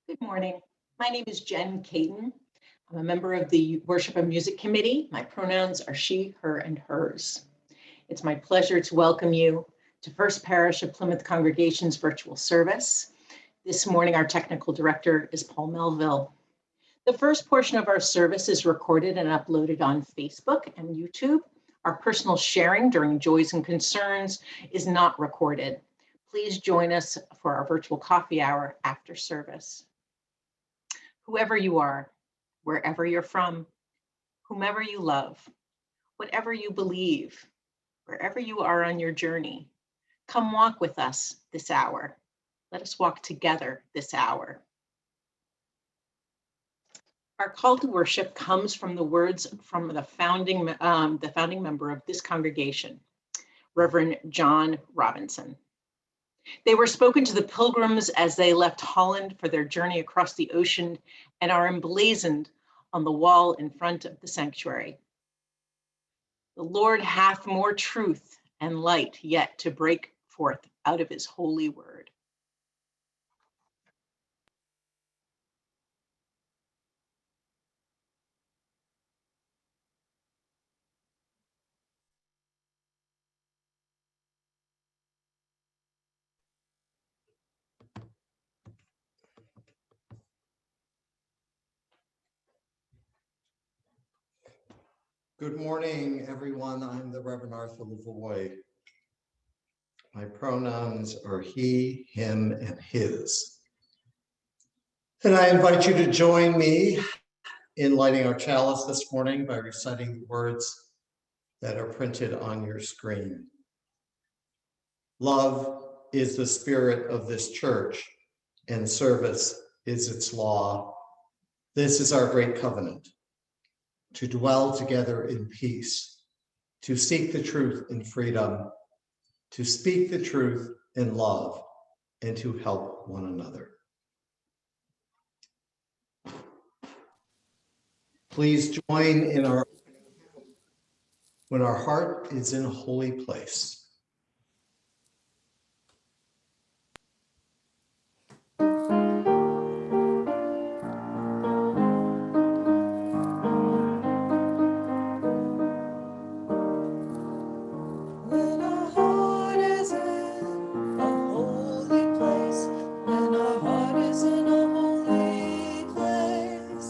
Good morning. My name is Jenn, Katon. I'm a member of the Worship and Music Committee. My pronouns are she, her, and hers. It's my pleasure to welcome you to First Parish of Plymouth Congregation's virtual service. This morning, our technical director is Paul Melville. The first portion of our service is recorded and uploaded on Facebook and YouTube. Our personal sharing during joys and concerns is not recorded. Please join us for our virtual coffee hour after service. Whoever you are, wherever you're from, whomever you love, whatever you believe, wherever you are on your journey, come walk with us this hour. Let us walk together this hour. Our call to worship comes from the words from the founding member of this congregation, Reverend John Robinson. They were spoken to the pilgrims as they left Holland for their journey across the ocean and are emblazoned on the wall in front of the sanctuary. The Lord hath more truth and light yet to break forth out of his holy word. Good morning, everyone. I'm the Reverend Arthur Lavoie. My pronouns are he, him, and his. And I invite you to join me in lighting our chalice this morning by reciting the words that are printed on your screen. Love is the spirit of this church, and service is its law. This is our great covenant, to dwell together in peace, to seek the truth in freedom, to speak the truth in love, and to help one another. Please join in our when our heart is in a holy place. When our heart is in a holy place,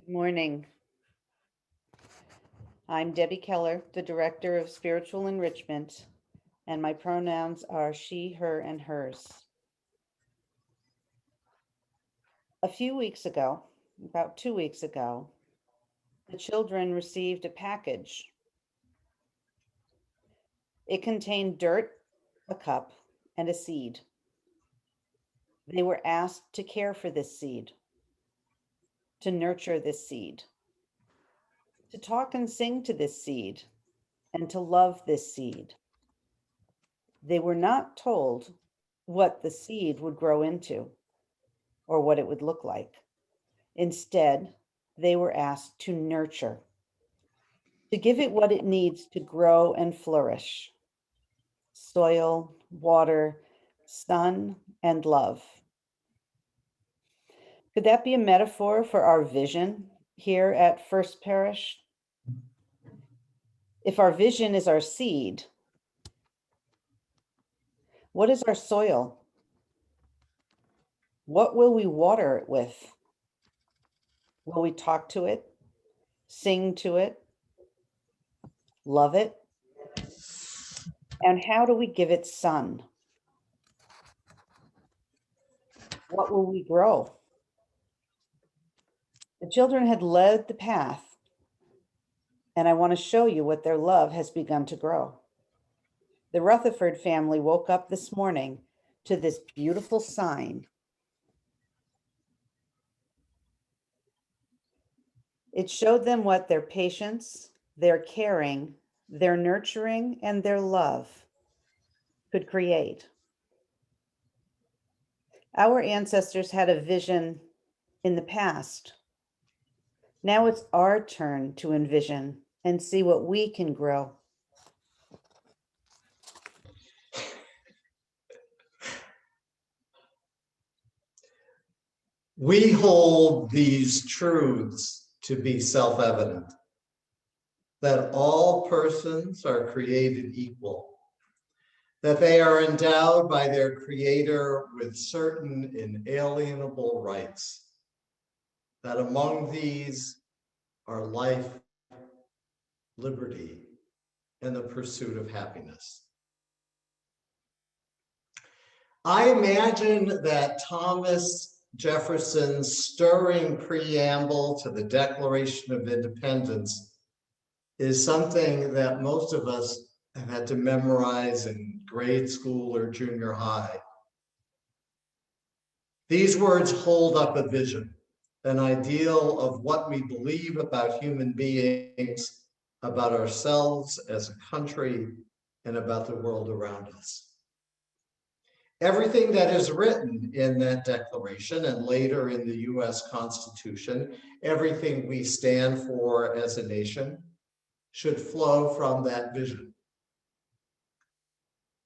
Good morning. I'm Debbie Keller, the Director of Spiritual Enrichment, and my pronouns are she, her, and hers. A few weeks ago, about 2 weeks ago, the children received a package. It contained dirt, a cup, and a seed. They were asked to care for this seed, to nurture this seed, to talk and sing to this seed, and to love this seed. They were not told what the seed would grow into or what it would look like. Instead, they were asked to nurture, to give it what it needs to grow and flourish: soil, water, sun, and love. Could that be a metaphor for our vision here at First Parish? If our vision is our seed, what is our soil? What will we water it with? Will we talk to it, sing to it, love it? And how do we give it sun? What will we grow? The children had led the path, and I want to show you what their love has begun to grow. The Rutherford family woke up this morning to this beautiful sign. It showed them what their patience, their caring, their nurturing, and their love could create. Our ancestors had a vision in the past. Now it's our turn to envision and see what we can grow. We hold these truths to be self-evident, that all persons are created equal, that they are endowed by their Creator with certain inalienable rights, that among these are life, liberty, and the pursuit of happiness. I imagine that Thomas Jefferson's stirring preamble to the Declaration of Independence is something that most of us have had to memorize in grade school or junior high. These words hold up a vision, an ideal of what we believe about human beings, about ourselves as a country, and about the world around us. Everything that is written in that declaration and later in the US Constitution, everything we stand for as a nation, should flow from that vision.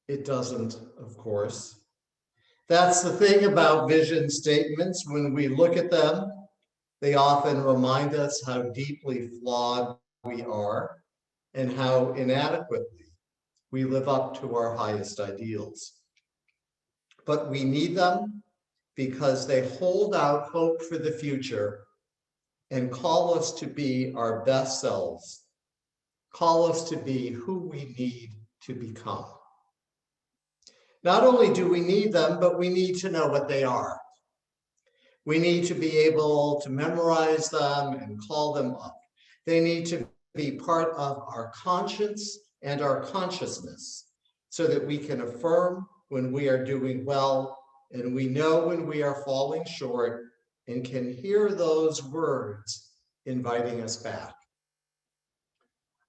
It doesn't, of course. That's the thing about vision statements. When we look at them, they often remind us how deeply flawed we are and how inadequately we live up to our highest ideals. But we need them because they hold out hope for the future and call us to be our best selves, call us to be who we need to become. Not only do we need them, but we need to know what they are. We need to be able to memorize them and call them up. They need to be part of our conscience and our consciousness so that we can affirm when we are doing well and we know when we are falling short and can hear those words inviting us back.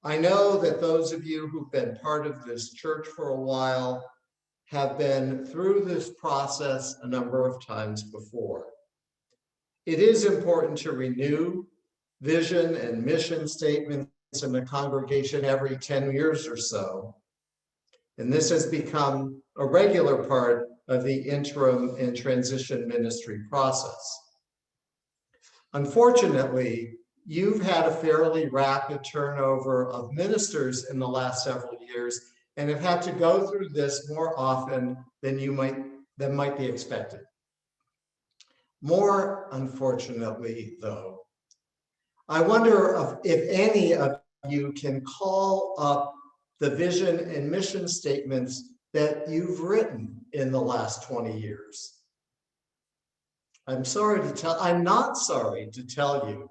I know that those of you who've been part of this church for a while have been through this process a number of times before. It is important to renew vision and mission statements in the congregation every 10 years or so. And this has become a regular part of the interim and transition ministry process. Unfortunately, you've had a fairly rapid turnover of ministers in the last several years and have had to go through this more often than might be expected. More unfortunately, though, I wonder if any of you can call up the vision and mission statements that you've written in the last 20 years. I'm not sorry to tell you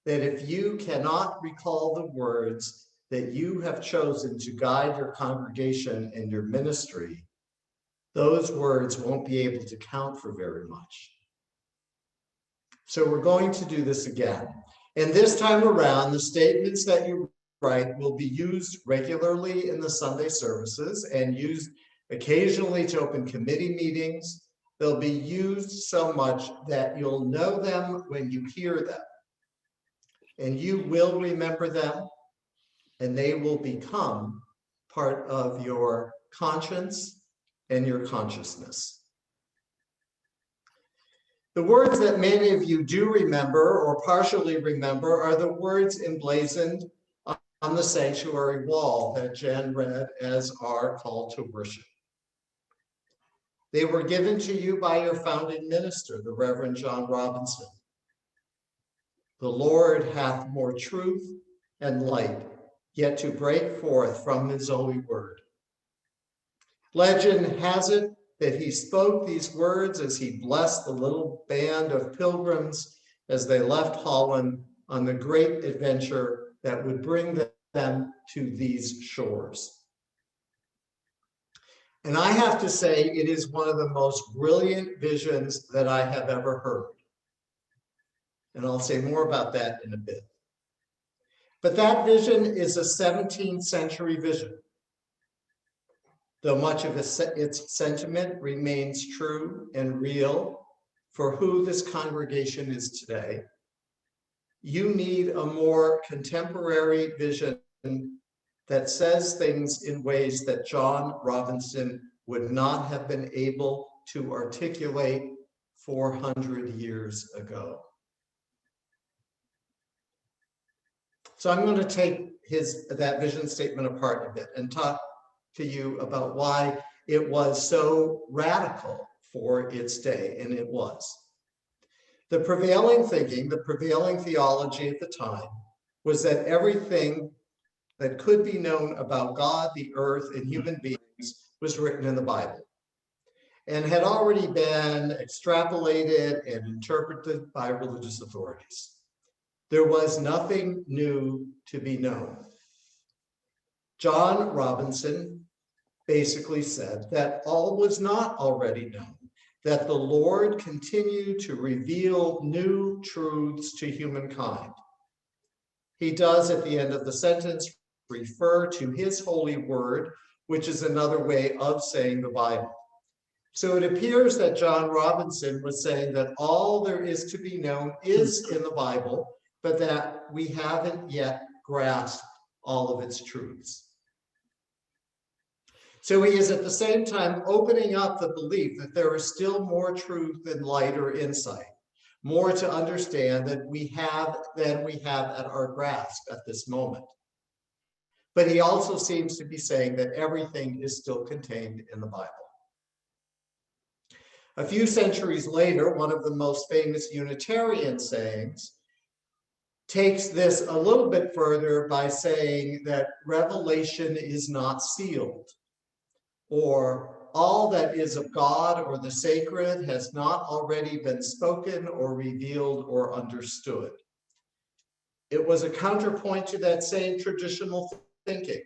that if you cannot recall the words that you have chosen to guide your congregation and your ministry, those words won't be able to count for very much. So we're going to do this again. And this time around, the statements that you write will be used regularly in the Sunday services and used occasionally to open committee meetings. They'll be used so much that you'll know them when you hear them. And you will remember them, and they will become part of your conscience and your consciousness. The words that many of you do remember or partially remember are the words emblazoned on the sanctuary wall that Jenn read as our call to worship. They were given to you by your founding minister, the Reverend John Robinson. The Lord hath more truth and light yet to break forth from his holy word. Legend has it that he spoke these words as he blessed the little band of pilgrims as they left Holland on the great adventure that would bring them to these shores. And I have to say, it is one of the most brilliant visions that I have ever heard. And I'll say more about that in a bit. But that vision is a 17th century vision. Though much of its sentiment remains true and real for who this congregation is today, you need a more contemporary vision that says things in ways that John Robinson would not have been able to articulate 400 years ago. So I'm going to take that vision statement apart a bit and talk to you about why it was so radical for its day, and it was. The prevailing thinking, the prevailing theology at the time was that everything that could be known about God, the earth, and human beings was written in the Bible and had already been extrapolated and interpreted by religious authorities. There was nothing new to be known. John Robinson basically said that all was not already known, that the Lord continued to reveal new truths to humankind. He does at the end of the sentence refer to his holy word, which is another way of saying the Bible. So it appears that John Robinson was saying that all there is to be known is in the Bible, but that we haven't yet grasped all of its truths. So he is at the same time opening up the belief that there is still more truth and light or insight, more to understand than we have at our grasp at this moment. But he also seems to be saying that everything is still contained in the Bible. A few centuries later, one of the most famous Unitarian sayings takes this a little bit further by saying that revelation is not sealed, or all that is of God or the sacred has not already been spoken or revealed or understood. It was a counterpoint to that same traditional thinking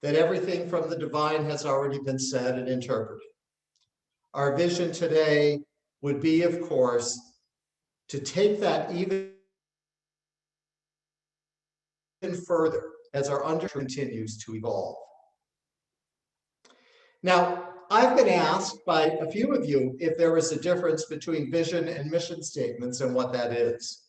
that everything from the divine has already been said and interpreted. Our vision today would be, of course, to take that even further as our understanding continues to evolve. Now, I've been asked by a few of you if there is a difference between vision and mission statements and what that is.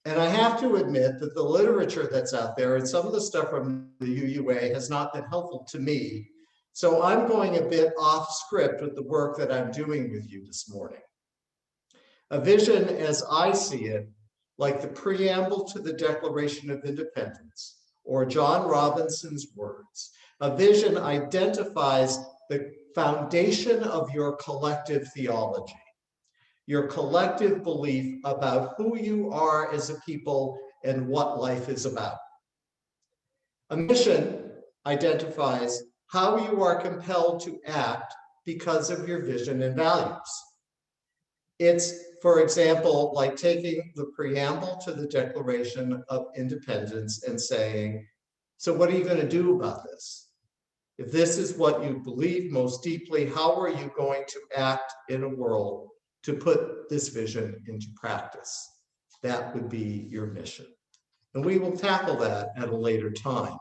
And I have to admit that the literature that's out there and some of the stuff from the UUA has not been helpful to me. So I'm going a bit off script with the work that I'm doing with you this morning. A vision, as I see it, like the preamble to the Declaration of Independence or John Robinson's words, a vision identifies the foundation of your collective theology, your collective belief about who you are as a people and what life is about. A mission identifies how you are compelled to act because of your vision and values. It's, for example, like taking the preamble to the Declaration of Independence and saying, so what are you going to do about this? If this is what you believe most deeply, how are you going to act in a world to put this vision into practice? That would be your mission. And we will tackle that at a later time.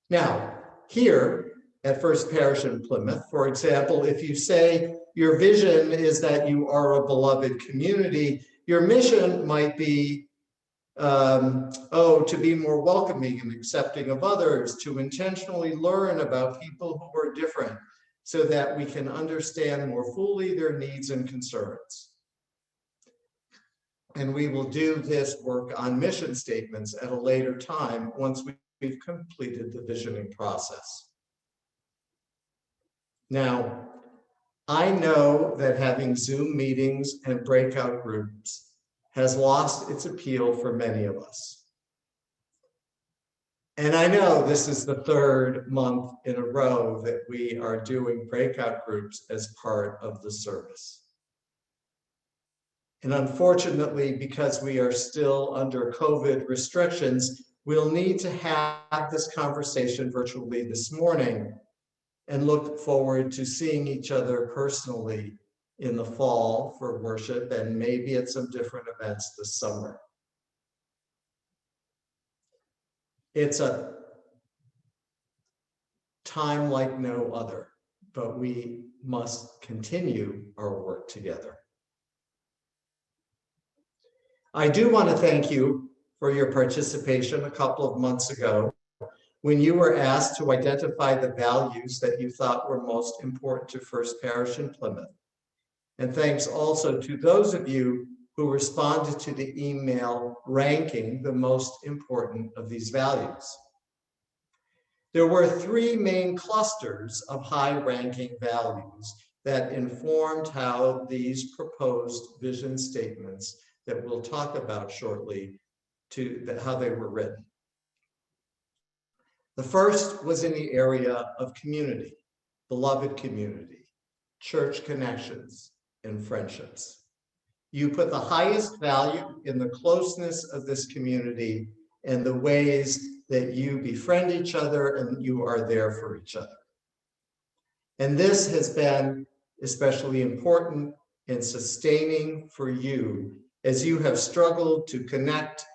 Now, here at First Parish in Plymouth, for example, if you say your vision is that you are a beloved community, your mission might be, to be more welcoming and accepting of others, to intentionally learn about people who are different so that we can understand more fully their needs and concerns. And we will do this work on mission statements at a later time once we've completed the visioning process. Now, I know that having Zoom meetings and breakout groups has lost its appeal for many of us. And I know this is the third month in a row that we are doing breakout groups as part of the service. And unfortunately, because we are still under COVID restrictions, we'll need to have this conversation virtually this morning and look forward to seeing each other personally in the fall for worship and maybe at some different events this summer. It's a time like no other, but we must continue our work together. I do want to thank you for your participation a couple of months ago when you were asked to identify the values that you thought were most important to First Parish in Plymouth. And thanks also to those of you who responded to the email ranking the most important of these values. There were three main clusters of high-ranking values that informed how these proposed vision statements that we'll talk about shortly, how they were written. The first was in the area of community, beloved community, church connections, and friendships. You put the highest value in the closeness of this community and the ways that you befriend each other and you are there for each other. And this has been especially important and sustaining for you as you have struggled to connect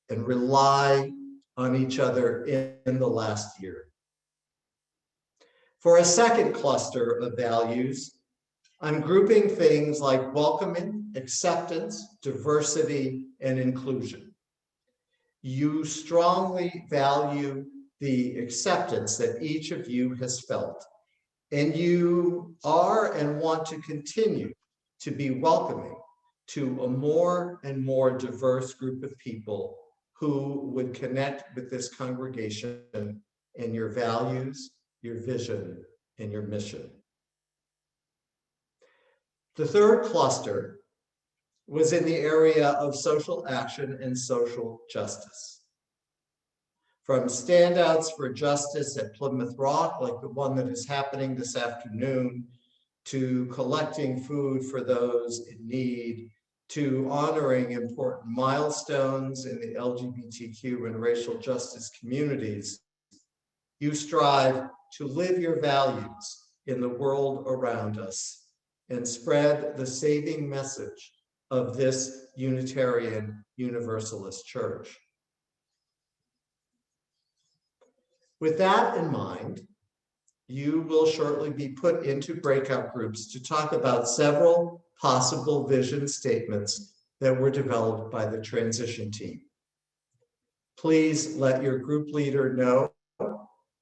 and rely on each other in the last year. For a second cluster of values, I'm grouping things like welcoming, acceptance, diversity, and inclusion. You strongly value the acceptance that each of you has felt, and you are and want to continue to be welcoming to a more and more diverse group of people who would connect with this congregation and your values, your vision, and your mission. The third cluster was in the area of social action and social justice. From standouts for justice at Plymouth Rock, like the one that is happening this afternoon, to collecting food for those in need, to honoring important milestones in the LGBTQ and racial justice communities, you strive to live your values in the world around us and spread the saving message of this Unitarian Universalist Church. With that in mind, you will shortly be put into breakout groups to talk about several possible vision statements that were developed by the transition team. Please let your group leader know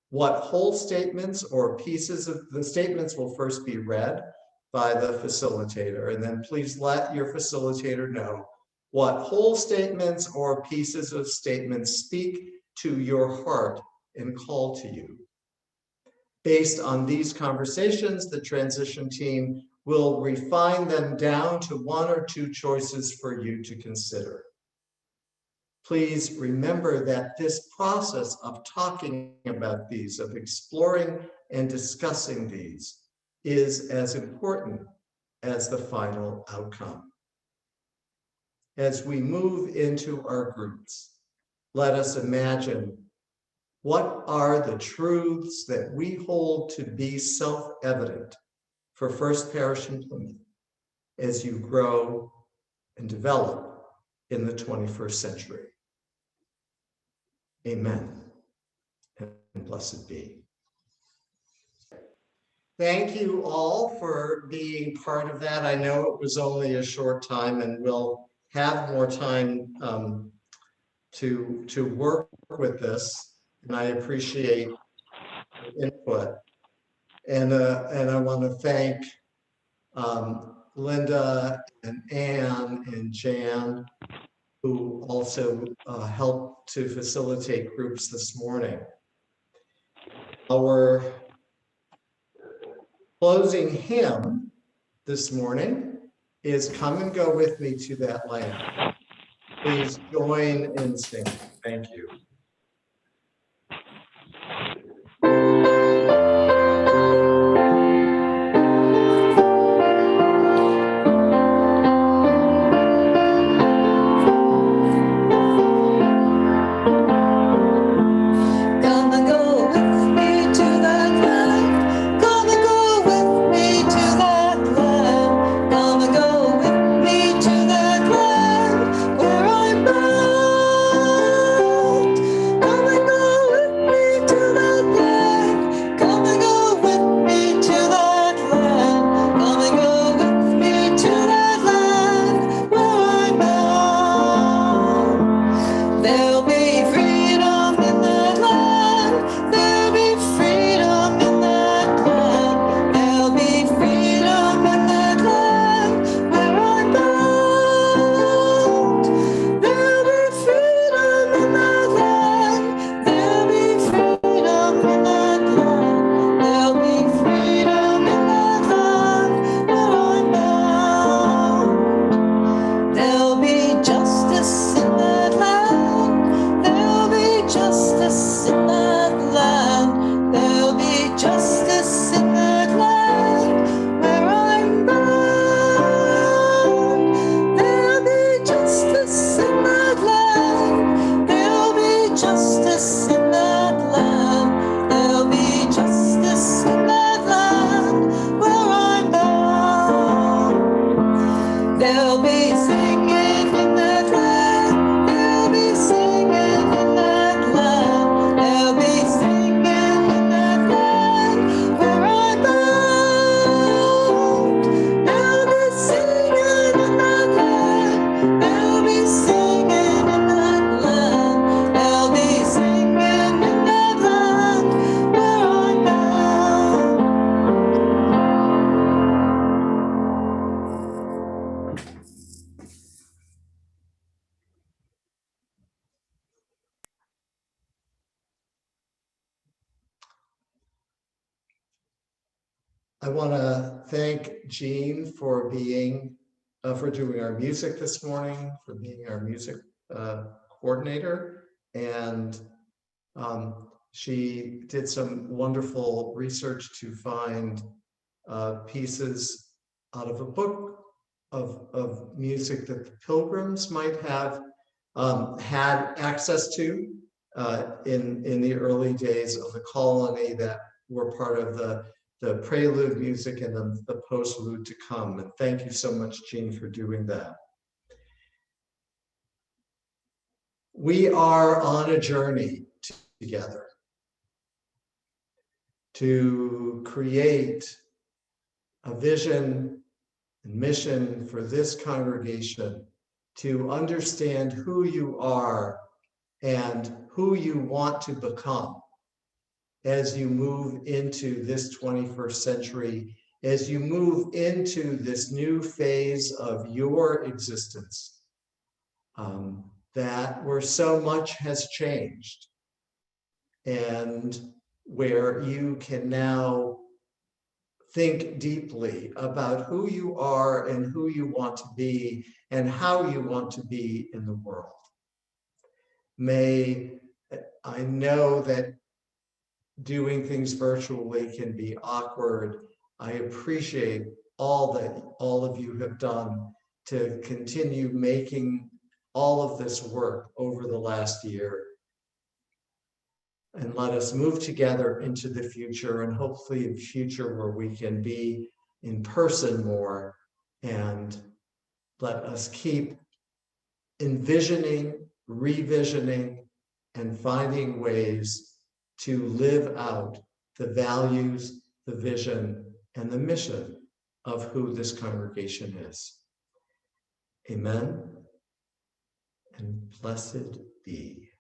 what whole statements or pieces of the statements will first be read by the facilitator, and then please let your facilitator know what whole statements or pieces of statements speak to your heart and call to you. Based on these conversations, the transition team will refine them down to one or two choices for you to consider. please remember that this process of talking about these, of exploring and discussing these, is as important as the final outcome. As we move into our groups, let us imagine what are the truths that we hold to be self-evident for First Parish in Plymouth as you grow and develop in the 21st century. Amen, and blessed be. Thank you all for being part of that. I know it was only a short time, and we'll have more time to work with this, and I appreciate the input. And I want to thank Linda and Anne and Jan, who also helped to facilitate groups this morning. Our closing hymn this morning is "Come and Go With Me to That Land." Please join in singing. Thank you. I want to thank Jean for being, for doing our music this morning, for being our music coordinator. And she did some wonderful research to find pieces out of a book of music that the Pilgrims might have had access to in the early days of the colony that were part of the prelude music and the postlude to come. And thank you so much, Jean, for doing that. We are on a journey together to create a vision and mission for this congregation, to understand who you are and who you want to become as you move into this 21st century, as you move into this new phase of your existence, that where so much has changed and where you can now think deeply about who you are and who you want to be and how you want to be in the world. I know that doing things virtually can be awkward. I appreciate all that all of you have done to continue making all of this work over the last year. And let us move together into the future, and hopefully a future where we can be in person more, and let us keep envisioning, revisioning, and finding ways to live out the values, the vision, and the mission of who this congregation is. Amen, and blessed be.